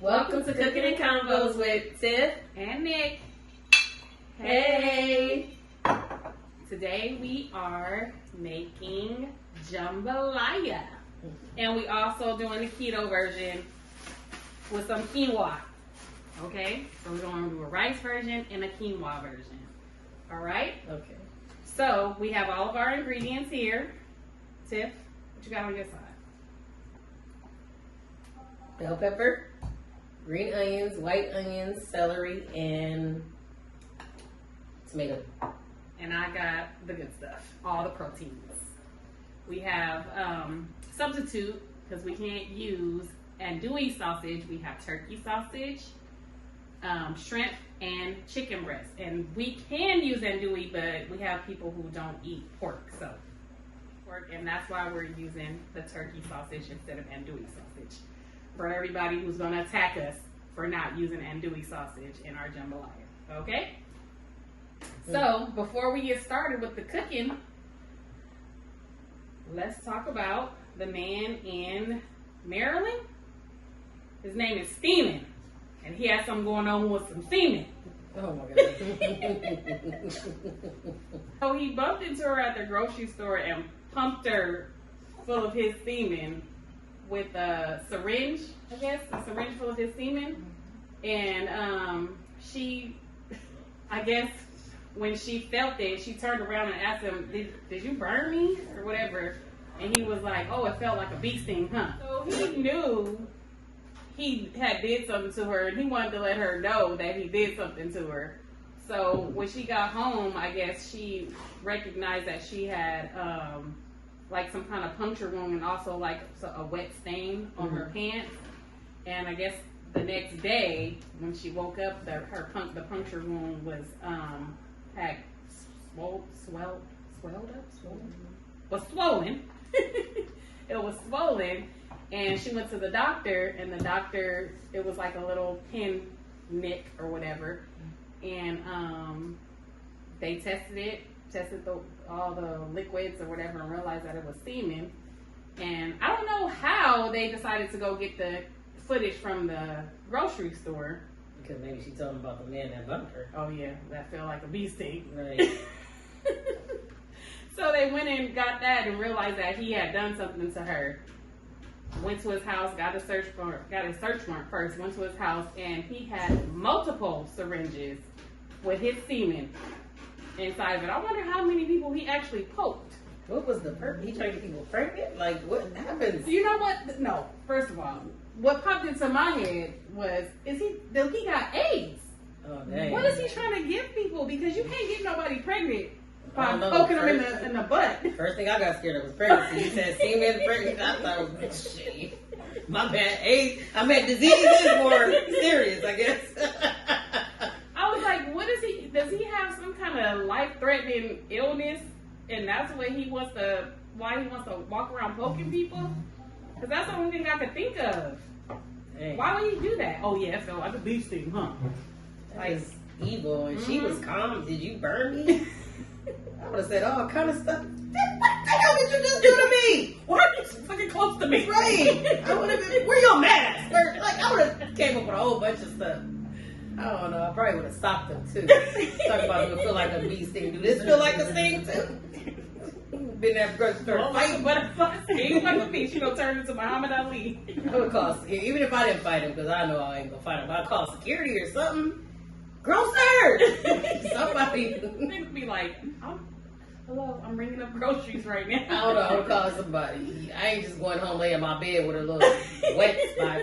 Welcome to Cooking and Combos with Tiff and Nick. Hey! Today we are making jambalaya. And we also doing the keto version with some quinoa. Okay? So we're going to do a rice version and a quinoa version. Alright? Okay. So we have all of our ingredients here. Tiff, what you got on your side? Bell pepper, green onions, white onions, celery, and tomato. And I got the good stuff, all the proteins. We have substitute, because we can't use andouille sausage. We have turkey sausage, shrimp, and chicken breast. And we can use andouille, but we have people who don't eat pork, and that's why we're using the turkey sausage instead of andouille sausage. For everybody who's going to attack us for not using andouille sausage in our jambalaya. Okay? So, before we get started with the cooking, let's talk about the man in Maryland. His name is Steamin', and he has something going on with some semen. Oh my God. So he bumped into her at the grocery store and pumped her full of his semen with a syringe, I guess, a syringe full of his semen. And she, I guess, when she felt it, she turned around and asked him, did you burn me? Or whatever. And he was like, oh, it felt like a bee sting, huh? So he knew he had did something to her, and he wanted to let her know that he did something to her. So when she got home, I guess she recognized that she had like some kind of puncture wound and also like a wet stain on her pants. And I guess the next day when she woke up, the puncture wound was had swollen. It was swollen, and she went to the doctor, and the doctor, it was like a little pin nick or whatever, and they tested all the liquids or whatever, and realized that it was semen. And I don't know how they decided to go get the footage from the grocery store. Because maybe she told him about the man that bumped her. Oh yeah, that felt like a bee sting. Right. So they went and got that and realized that he had done something to her. Went to his house, got a search warrant first, went to his house, and he had multiple syringes with his semen inside of it. I wonder how many people he actually poked. What was the purpose? He trying to get people pregnant? Like, what happens? You know what? No, first of all, what popped into my head was, he got AIDS? Oh, dang. What is he trying to give people? Because you can't get nobody pregnant by poking them in the butt. First thing I got scared of was pregnancy. You said semen pregnancy. I thought it was shit. My bad. AIDS. I meant disease is more serious, I guess. I was like, does he have some kind of life-threatening illness? And that's why he wants to walk around poking people? Because that's the only thing I could think of. Dang. Why would he do that? Oh yeah, it felt like a bee sting, huh? That is evil. And she was calm. Did you burn me? I would have said all kind of stuff. What the hell did you just do to me? Why are you so fucking close to me? Right. I would have been, where your mask? Like, I would have came up with a whole bunch of stuff. I don't know. I probably would have stopped them too. Talk about it feel like a bee sting. Do this feel like a sting too? Been at grocery store fighting. Butterfly sting like a bee. She gonna turn into Muhammad Ali. I would call, even if I didn't fight him, because I know I ain't gonna fight him, I'd call security or something. Grocer! Somebody. They'd be like, hello, I'm ringing up groceries right now. I don't know, I would call somebody. I ain't just going home laying in my bed with a little wet spot.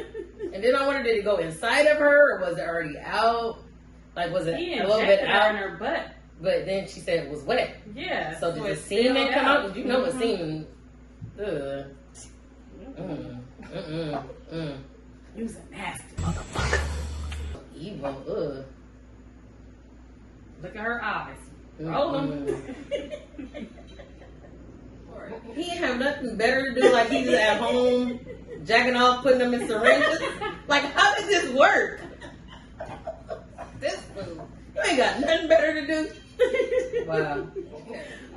And then I wondered, did it go inside of her, or was it already out? Like, was it a little bit out in her butt? But then she said it was wet. Yeah. So did the semen come out? You know what semen? You's a nasty motherfucker. Evil. Look at her eyes. Roll them. He ain't have nothing better to do. Like he's at home, jacking off, putting them in syringes. Like, how does this work? This fool. You ain't got nothing better to do. Wow.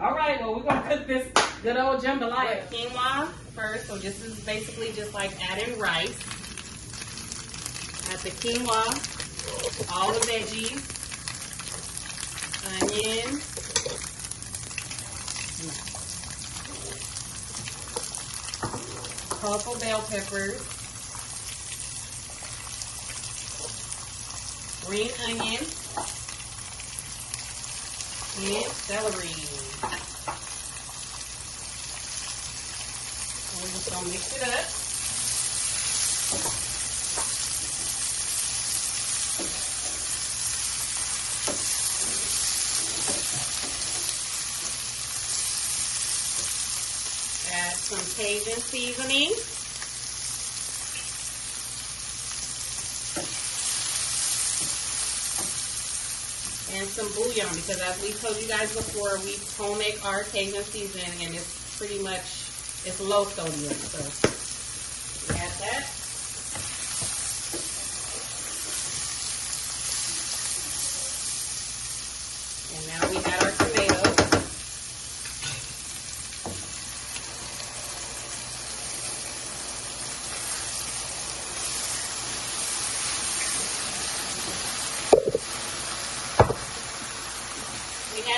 All right, well, we're going to cook this good old jambalaya quinoa first. So this is basically just like adding rice. Add the quinoa, all the veggies, onion, purple bell peppers, green onion, and celery. And we're just gonna mix it up. Add some Cajun seasoning. And some bouillon, because as we told you guys before, we homemade our Cajun seasoning and it's pretty much, it's low sodium. So we add that. And now we add our tomatoes.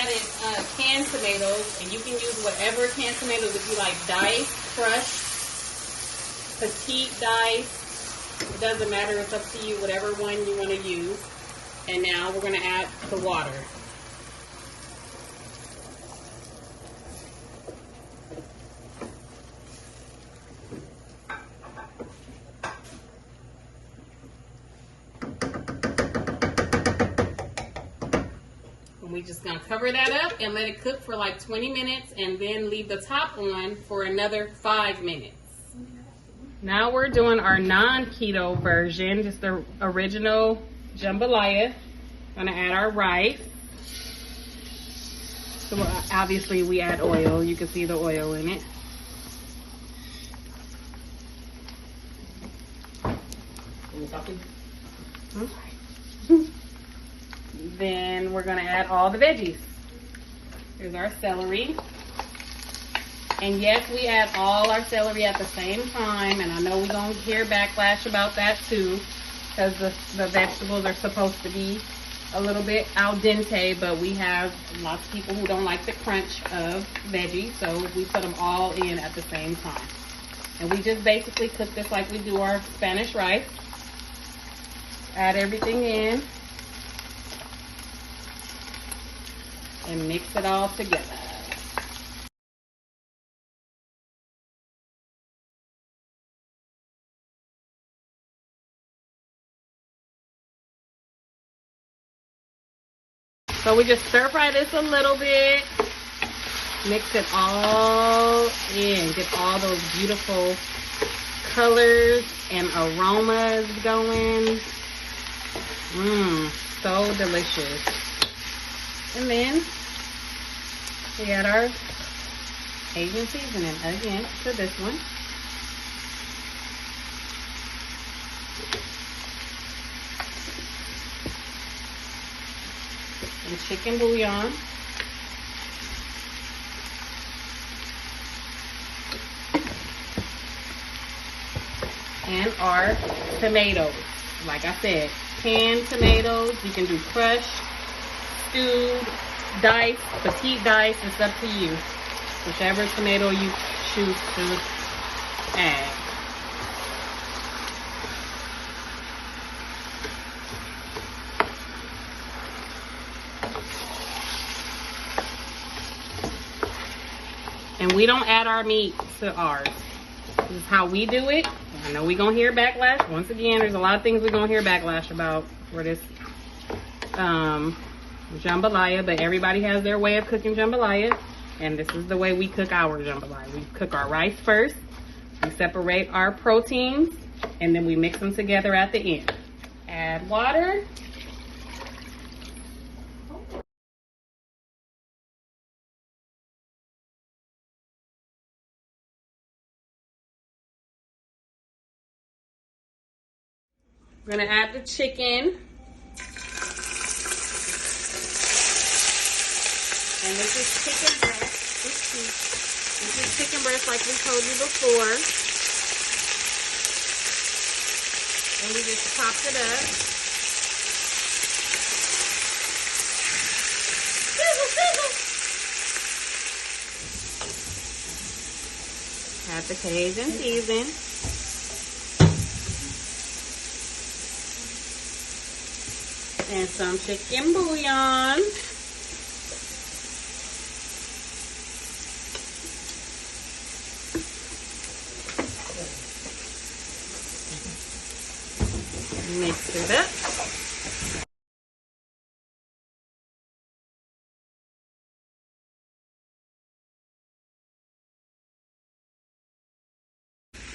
Added canned tomatoes, and you can use whatever canned tomatoes if you like, diced, crushed, petite diced. It doesn't matter, it's up to you, whatever one you want to use. And now we're going to add the water. We're just gonna cover that up and let it cook for like 20 minutes and then leave the top on for another 5 minutes. Now we're doing our non-keto version, just the original jambalaya. Gonna add our rice. So obviously we add oil, you can see the oil in it. Then we're gonna add all the veggies. Here's our celery. And yes, we add all our celery at the same time. And I know we're gonna hear backlash about that too, because the vegetables are supposed to be a little bit al dente, but we have lots of people who don't like the crunch of veggies, so we put them all in at the same time. And we just basically cook this like we do our Spanish rice. Add everything in. And mix it all together. So we just stir fry this a little bit. Mix it all in. Get all those beautiful colors and aromas going. So delicious. And then we add our Cajun seasoning again to this one. And chicken bouillon. And our tomatoes. Like I said, canned tomatoes. You can do crushed, stewed, diced, petite diced, it's up to you. Whichever tomato you choose to add. And we don't add our meat to ours. This is how we do it. I know we're going to hear backlash. Once again, there's a lot of things we're going to hear backlash about for this jambalaya, but everybody has their way of cooking jambalaya, and this is the way we cook our jambalaya. We cook our rice first, we separate our proteins, and then we mix them together at the end. Add water. We're gonna add the chicken. And this is chicken breast. This is chicken breast like we told you before. And we just chopped it up. Add the Cajun season. And some chicken bouillon. Mix it up.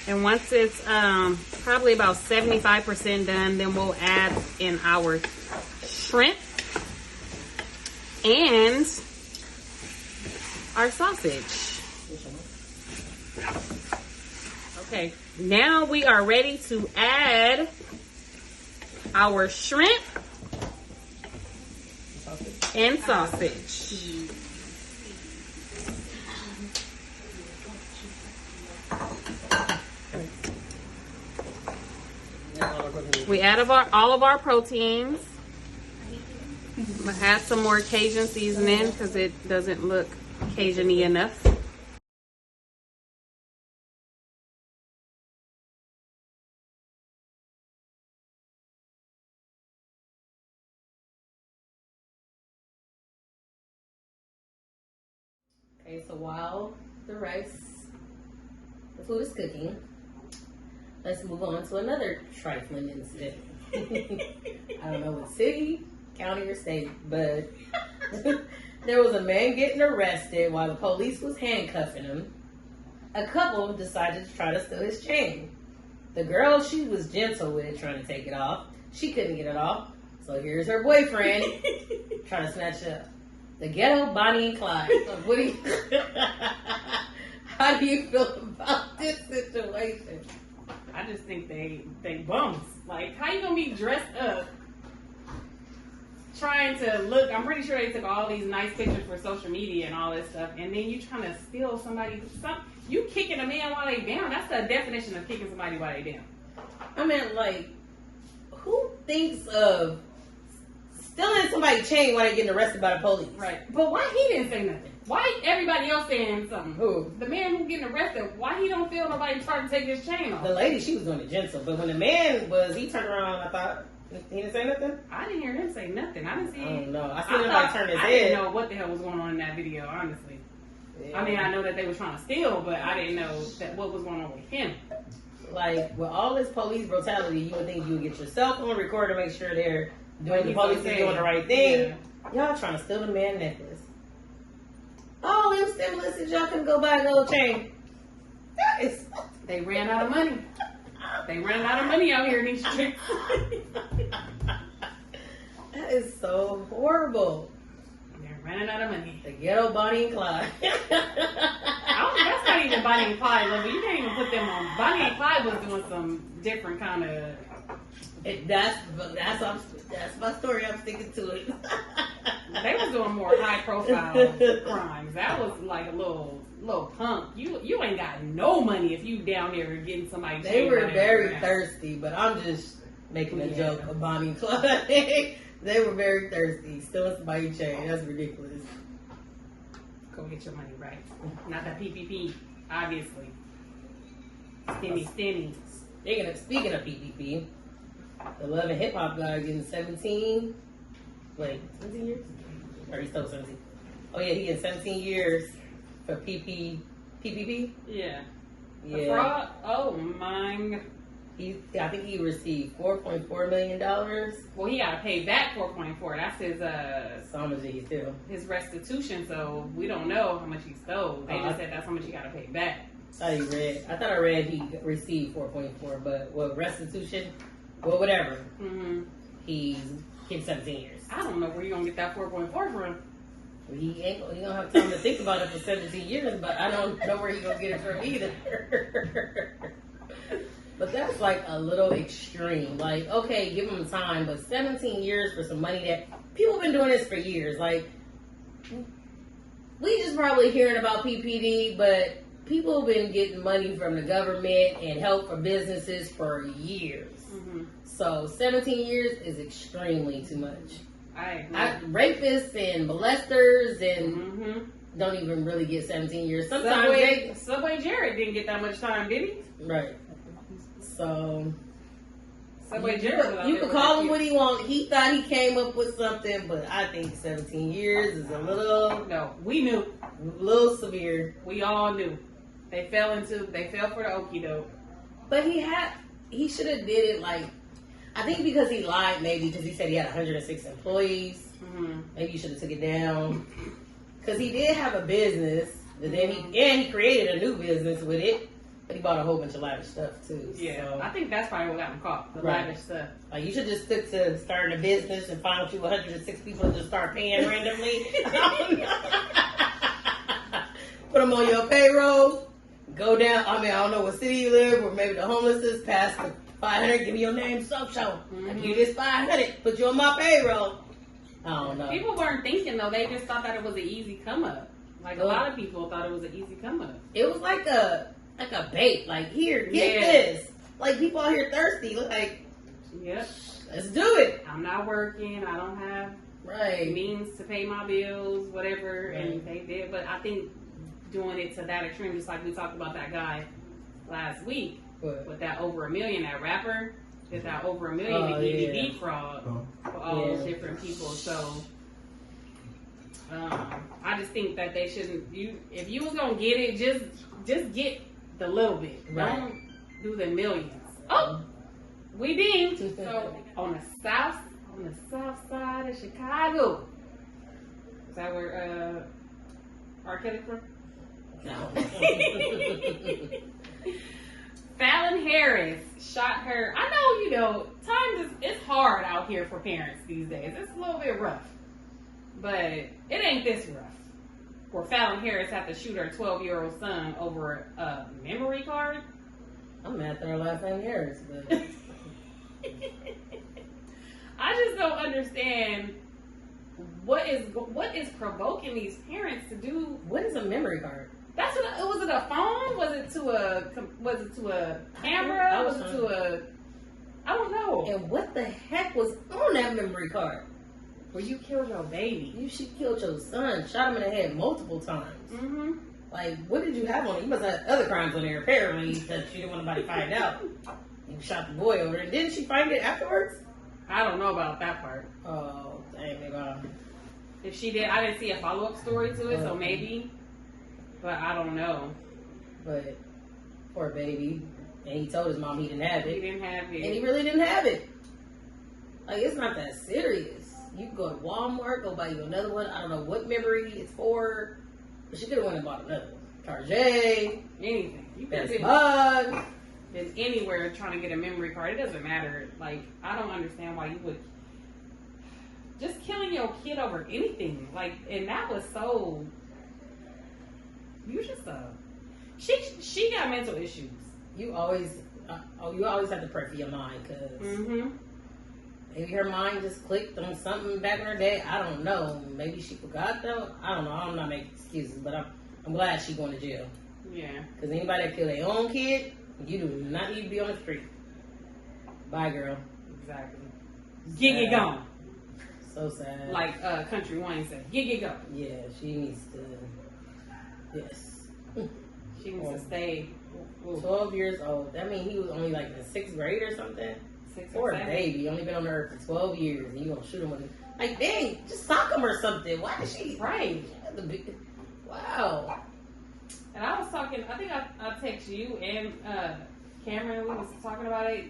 And once it's probably about 75% done, then we'll add in our shrimp and our sausage. Okay, now we are ready to add our shrimp and sausage. We add all of our proteins. I'm gonna add some more Cajun seasoning because it doesn't look Cajun-y enough. Okay, so while the food is cooking, let's move on to another trifling incident. I don't know what city, county, or state, but there was a man getting arrested while the police was handcuffing him. A couple decided to try to steal his chain. The girl she was gentle with trying to take it off, she couldn't get it off, so here's her boyfriend trying to snatch it up. The ghetto Bonnie and Clyde. What do you, how do you feel about this situation? I just think they bums. Like, how you gonna be dressed up trying to look? I'm pretty sure they took all these nice pictures for social media and all this stuff, and then you trying to steal somebody. You kicking a man while they down. That's the definition of kicking somebody while they down. I mean, like, who thinks of stealing somebody's chain while they getting arrested by the police? Right. But why he didn't say nothing? Why everybody else saying something? Who? The man who getting arrested. Why he don't feel nobody trying to take his chain off? The lady, she was doing it gentle, but when the man was, he turned around. I thought he didn't say nothing. I didn't hear him say nothing. I didn't see. I don't know. I seen him turn his head. I didn't know what the hell was going on in that video. Honestly, yeah. I mean, I know that they were trying to steal, but I didn't know that what was going on with him. Like, with all this police brutality, you would think you would get your cell phone recorder, make sure they're doing the police is doing the right thing. Yeah. Y'all trying to steal the man necklace. All them stimuluses, y'all can go buy a gold chain. That is. They ran out of money. They ran out of money out here in these streets. That is so horrible. They're running out of money. The ghetto Bonnie and Clyde. That's not even Bonnie and Clyde level. You can't even put them on. Bonnie and Clyde was doing some different kind of. That's my story. I'm sticking to it. They was doing more high profile crimes. That was like a little punk. You ain't got no money if you down there getting somebody. They were very thirsty, but I'm just making a joke of Bonnie and Clyde. They were very thirsty. Stealing somebody's chain. That's ridiculous. Go get your money right. Not that PPP, obviously. Stimmy. Speaking of PPP, the Love and Hip Hop guy getting 17 years? Or he's still 17? Oh yeah, he getting 17 years for PPP? Yeah. Yeah. Fraud? Oh my. I think he received $4.4 million. Well, he got to pay back 4.4. That's his so how much did he steal? His restitution. So we don't know how much he stole. They just said that's how much he got to pay back. I thought I read he received 4.4, but restitution? Well, whatever. Mm-hmm. He's getting 17 years. I don't know where you're gonna get that 4.4 from. He don't have time to think about it for 17 years, but I don't know where he's gonna get it from either. But that's like a little extreme. Like, okay, give him time, but 17 years for some money that people have been doing this for years. Like, we just probably hearing about PPD, but people have been getting money from the government and help for businesses for years. Mm-hmm. So 17 years is extremely too much. I agree. Rapists and molesters and Mm-hmm. don't even really get 17 years. Sometimes Subway Jared didn't get that much time, did he? right. So Subway Jared. you can call him what he want. He thought he came up with something, but I think 17 years is a No, we knew. little severe. We all knew. They fell for the okie doke. But he should have did it like, I think because he lied, maybe because he said he had 106 employees. Mm-hmm. Maybe you should have took it down. Because he did have a business, but then he created a new business with it. But he bought a whole bunch of lavish stuff too. Yeah, So, I think that's probably what got him caught. The Right. lavish stuff. like, you should just stick to starting a business and find you 106 people and just start paying randomly. Put them on your payroll. Go down. I mean, I don't know what city you live, or maybe the homeless is past the 500. Give me your name, show. I give you this 500. Put you on my payroll. I don't know. People weren't thinking though. They just thought that it was an easy come up. Like a lot of people thought it was an easy come up. It was like a bait. Like, here, get Yeah. this. Like, people out here thirsty. Like, Yep. let's do it. I'm not working. I don't have Right. means to pay my bills, whatever, Right. and they did. But I think doing it to that extreme, just like we talked about that guy last week But, with that over $1 million, that rapper did that over $1 million Oh, to yeah. EDD fraud for all those Yeah. different people. So I just think that they shouldn't. If you was gonna get it, just get the little bit. Right. Don't do the millions. Oh, we did. So on the south side of Chicago. Is that where R. Kelly from? no. Fallon Harris shot her. I know, it's hard out here for parents these days. It's a little bit rough. But it ain't this rough. Where Fallon Harris had to shoot her 12-year-old son over a memory card. I'm mad at her last name Harris, but I just don't understand what is provoking these parents to do. what is a memory card? That's what was it a phone? Was it to a camera? Was it to a I don't know. And what the heck was on that memory card? Where you killed your baby. She killed your son, shot him in the head multiple times. Mm-hmm. Like, what did you have on it? You must have had other crimes on there, apparently, that you didn't want nobody to find out. You shot the boy over there. Didn't she find it afterwards? I don't know about that part. Oh, dang, maybe. If she did, I didn't see a follow-up story to it, so Okay. maybe. But I don't know. But, poor baby. And he told his mom he didn't have He it. didn't have And he it. really didn't have it. Like, it's not that serious. You can go to Walmart, go buy you another one. I don't know what memory it's for. But she could have went and bought another one. Tarjay, Anything. You could have Best Buy. been anywhere trying to get a memory card. It doesn't matter. Like, I don't understand why you would just killing your kid over anything. Like, and that was so. You just she got mental issues. You always have to pray for your mind, because Mm-hmm. maybe her mind just clicked on something back in her day. I don't know. Maybe she forgot though. I don't know. I'm not making excuses, but I'm glad she's going to jail. Yeah. Because anybody that kill their own kid, you do not need to be on the street. Bye, girl. Exactly. Get it gone. So sad. Like Country Wayne said, get it gone. Yeah, she needs to. Yes. She needs to stay. 12 years old. That means he was only like in 6th grade or something. 6 Poor or 7. baby. Only been on the earth for 12 years. And you gonna shoot him with it. Like, dang, just sock him or something. Why did she? Right. Wow. And I was talking, I think I texted you and Cameron, we was talking about it.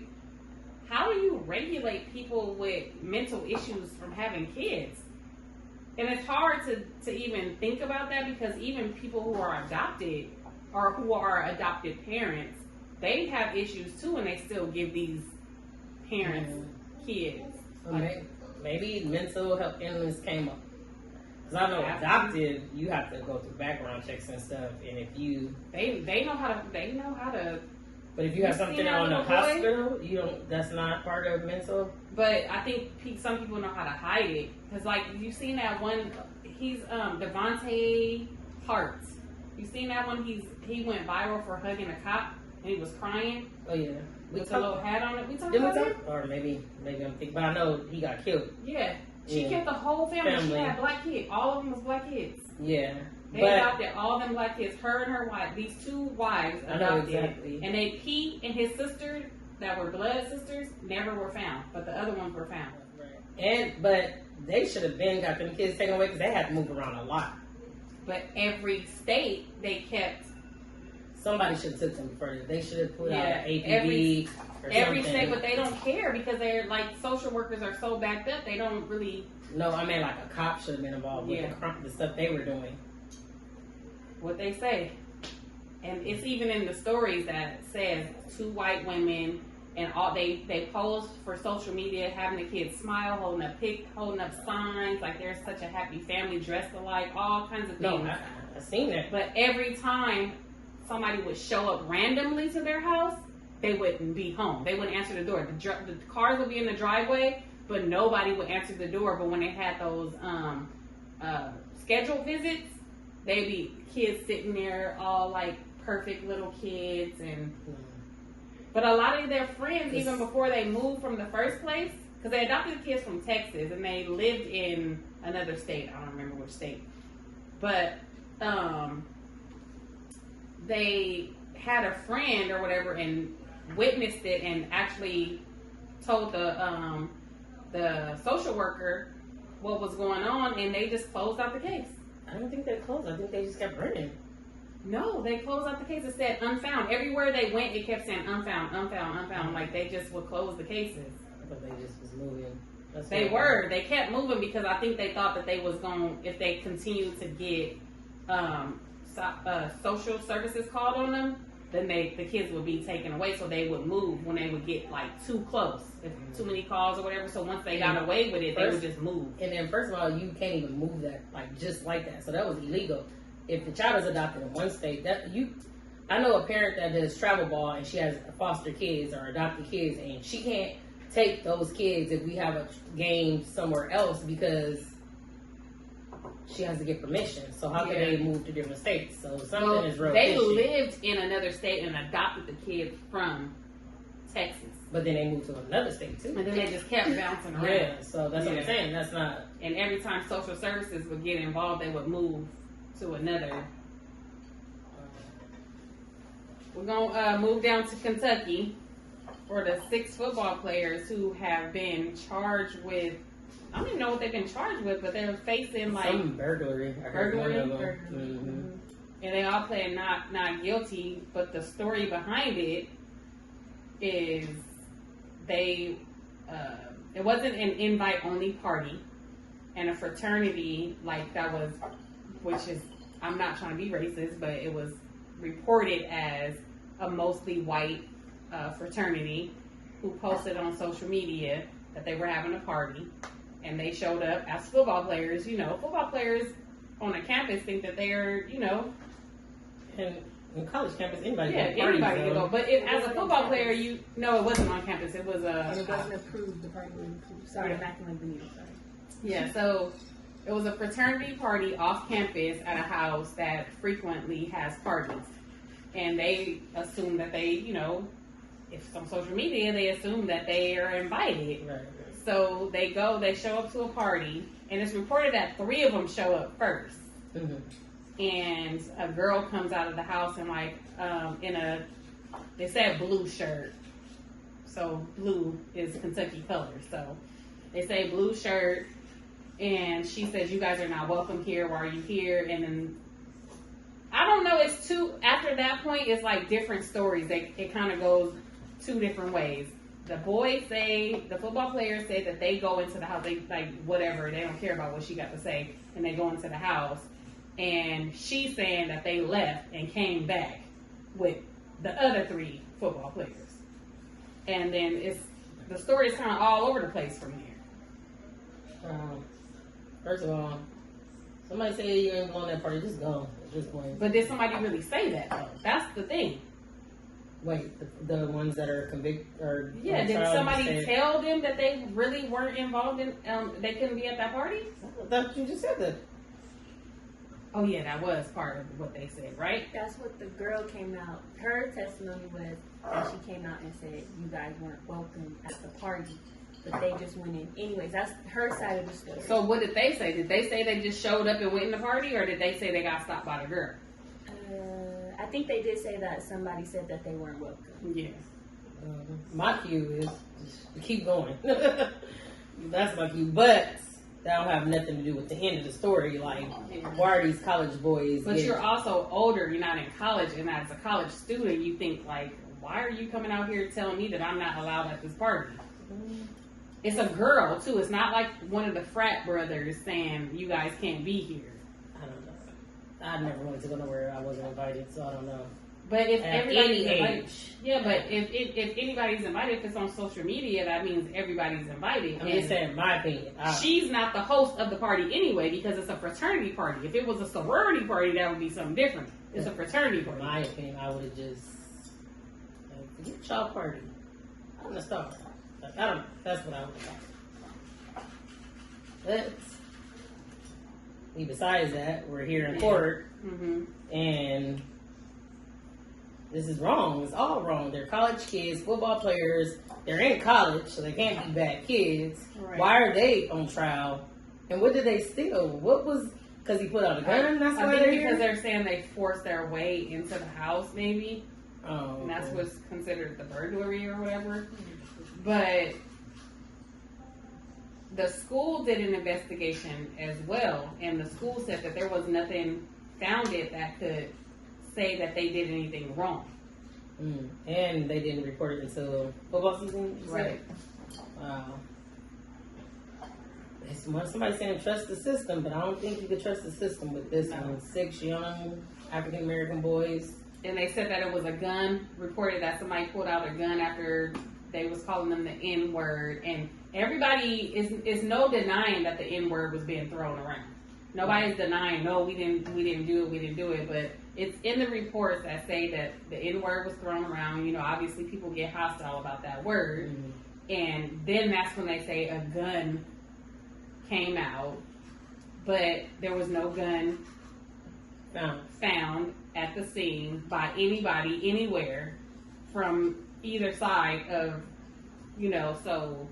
How do you regulate people with mental issues from having kids? And it's hard to even think about that, because even people who are adopted or who are adopted parents, they have issues too, and they still give these parents kids. So maybe mental health illness came up. Because I know adopted, you have to go through background checks and stuff. And if you... They know how to... But if you have something that on the little boy? hospital, you don't. That's not part of mental. But I think some people know how to hide it. Because, like, you've seen that one, he's Devontae Hart. You seen that one? He went viral for hugging a cop and he was crying. Oh yeah, With a little hat on it. We talked about it? Or maybe I'm thinking, but I know he got killed. Yeah. She kept the whole family. She had black kids. All of them was black kids. Yeah. They adopted all them black kids. Her and her wife, these two wives adopted. Exactly. And Pete and his sister, that were blood sisters, never were found. But the other ones were found. Right. But they should have been got them kids taken away because they had to move around a lot. But every state, they kept. Somebody should have took them further. They should have put out an every APB every state, but they don't care because they're like social workers are so backed up. They don't really. No, I mean like a cop should have been involved with the stuff they were doing. What they say, and it's even in the stories that says 2 white women and all they posed for social media, having the kids smile, holding up signs like they're such a happy family, dressed alike, all kinds of things. No, I've seen that. But every time somebody would show up randomly to their house, they wouldn't be home. They wouldn't answer the door. The cars would be in the driveway, but nobody would answer the door. But when they had those scheduled visits, they'd be kids sitting there all like perfect little kids. But a lot of their friends, even before they moved from the first place, because they adopted the kids from Texas and they lived in another state. I don't remember which state. But they had a friend or whatever and witnessed it and actually told the social worker what was going on, and they just closed out the case. I don't think they closed. I think they just kept running. No, they closed out the case. It said unfound. Everywhere they went, it kept saying unfound, unfound, unfound. Like they just would close the cases. But they just was moving. They kept moving because I think they thought that they was going, if they continued to get social services called on them, then the kids would be taken away. So they would move when they would get like too close, if too many calls or whatever. So once they got away with it, they would just move. And then first of all, you can't even move that like just like that. So that was illegal. If the child is adopted in one state, I know a parent that does travel ball and she has foster kids or adopted kids, and she can't take those kids if we have a game somewhere else because she has to get permission. So how can they move to different states? So something is real. They lived in another state and adopted the kids from Texas. But then they moved to another state too. And then they just kept bouncing around. Yeah, so that's what I'm saying. That's not. And every time social services would get involved, they would move to another. We're going to move down to Kentucky for the 6 football players who have been charged with, I don't even know what they've been charged with, but they're facing like some burglary. And they all pled not guilty, but the story behind it is it wasn't an invite only party and a fraternity like that was, which is, I'm not trying to be racist, but it was reported as a mostly white fraternity who posted on social media that they were having a party, and they showed up as football players. Football players on a campus think that they're, and in college campus, anybody can go. But as a football player, it wasn't on campus. It was and it wasn't approved. The party wasn't approved. Sorry, back in the video. Sorry. Yeah, so it was a fraternity party off campus at a house that frequently has parties. And they assume that they, if it's on social media, they assume that they are invited. Right. So they show up to a party, and it's reported that 3 of them show up first. Mm-hmm. And a girl comes out of the house in they said blue shirt. So blue is Kentucky colors. So they say blue shirt, and she says, "You guys are not welcome here. Why are you here?" And then I don't know. After that point, it's like different stories. It kind of goes 2 different ways. The football players say that they go into the house. They like whatever. They don't care about what she got to say, and they go into the house. And she's saying that they left and came back with the other 3 football players. And then the story is kind of all over the place from here. First of all, somebody say you ain't going to that party, just go at this point. But did somebody really say that though? That's the thing. Wait, the ones that are convicted or did somebody tell them that they really weren't involved in? They couldn't be at that party? I thought you just said that. Oh yeah, that was part of what they said, right? That's what the girl came out. Her testimony was that she came out and said you guys weren't welcome at the party, but they just went in anyways. That's her side of the story. So what did they say? Did they say they just showed up and went in the party, or did they say they got stopped by the girl? I think they did say that somebody said that they weren't welcome. Yeah. My cue is to keep going. That's my cue, but that don't have nothing to do with the end of the story. Like, why are these college boys? But you're also older. You're not in college, and as a college student, you think like, why are you coming out here telling me that I'm not allowed at this party? It's a girl too. It's not like one of the frat brothers saying you guys can't be here. I don't know. I never wanted to go nowhere I wasn't invited, so I don't know. But if At everybody's any invited, age. yeah. But if anybody's invited, if it's on social media, that means everybody's invited. I'm And just saying my opinion. she's not the host of the party anyway because it's a fraternity party. If it was a sorority party, that would be something different. It's a fraternity In party. my opinion, I would have just forget y'all party. I'm gonna start. Like, I don't. That's what I would have thought. But besides that, we're here in court, Mm-hmm. and this is wrong. It's all wrong. They're college kids, football players. They're in college, so they can't be bad kids. Right. Why are they on trial? And what did they steal? What was? Because he put out a gun. That's why I they're think here. because they're saying they forced their way into the house, maybe. Oh, And that's okay. what's considered the burglary or whatever. But the school did an investigation as well, and the school said that there was nothing founded that could say that they did anything wrong. And they didn't report it until football season, you said? Right. Wow. Somebody's saying trust the system, but I don't think you could trust the system with this No. one. 6 young African American boys. And they said that it was a gun, reported that somebody pulled out a gun after they was calling them the N-word. And everybody is no denying that the N-word was being thrown around. Nobody's denying, no, we didn't do it. But it's in the reports that say that the N-word was thrown around. You know, obviously people get hostile about that word. And then that's when they say a gun came out. But there was no gun found at the scene by anybody, anywhere, from either side of, you know, so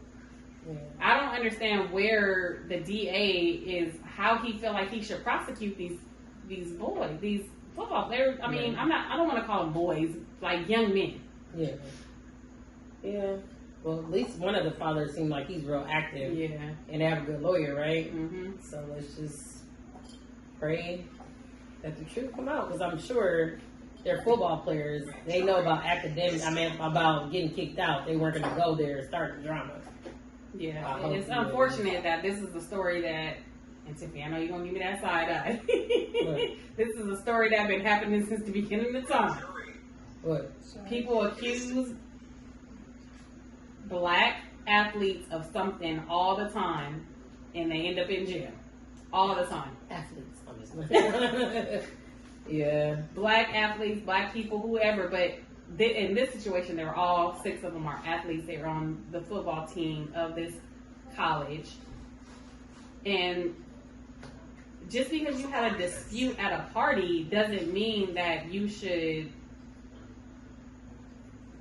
I don't understand where the DA is, how he feel like he should prosecute these boys, these football players. I mean, I don't want to call them boys, like young men. Yeah. Yeah. Well, at least one of the fathers seemed like he's real active. Yeah. And they have a good lawyer, right? Mm-hmm. So let's just pray that the truth come out, because I'm sure they're football players. They know about about getting kicked out. They weren't going to go there and start the drama. Yeah, and it's unfortunate that this is the story that, and Tiffany, I know you're going to give me that side eye. This is a story that's been happening since the beginning of time. What? People accuse black athletes of something all the time, and they end up in jail. All the time. Athletes, honestly. Yeah. Black athletes, black people, whoever, but in this situation, they're all 6 of them are athletes. They're on the football team of this college. And just because you had a dispute at a party doesn't mean that you should,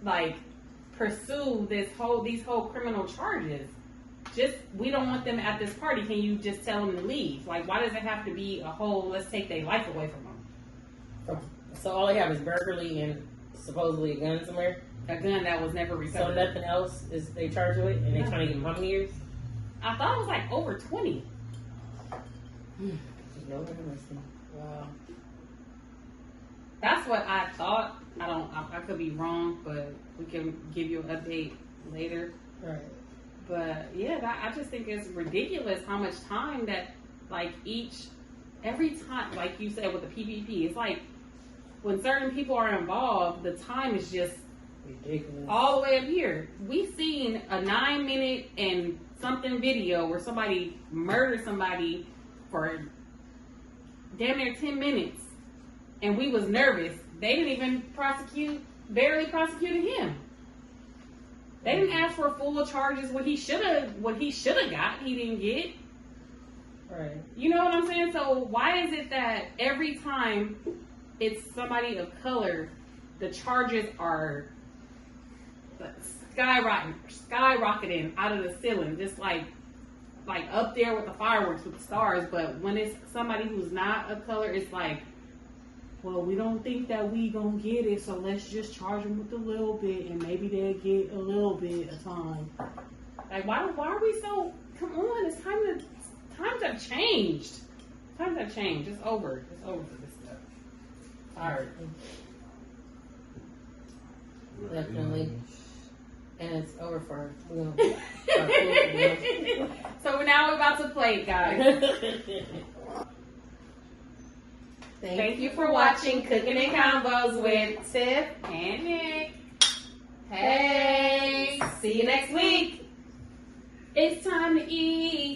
like, pursue these whole criminal charges. Just, we don't want them at this party. Can you just tell them to leave? Like, why does it have to be a whole, let's take their life away from them? So all they have is burglary and supposedly a gun somewhere? A gun that was never So recovered. nothing else is they charged with? And they trying to give them how many years? I thought it was like over 20. Wow. That's what I thought. I could be wrong, but we can give you an update later. Right. But yeah, I just think it's ridiculous how much time that, like, every time, like you said with the PPP, it's like when certain people are involved, the time is just Ridiculous. all the way up here. We've seen a 9-minute and something video where somebody murdered somebody for damn near 10 minutes, and we was nervous. They didn't even barely prosecuted him. They didn't ask for full charges. What he should have got, he didn't get. Right. You know what I'm saying? So why is it that every time it's somebody of color, the charges are skyrocketing out of the ceiling, just like up there with the fireworks with the stars. But when it's somebody who's not of color, it's like, well, we don't think that we gonna get it, so let's just charge them with a little bit, and maybe they'll get a little bit of time. Like, why are we so? Come on, it's times have changed. Times have changed. It's over. It's over for this stuff. Sorry. Definitely. And it's over for So now we're about to play, guys. Thank you for watching Cooking and Combos with Tiff and Nick. Hey, see you next week. It's time to eat.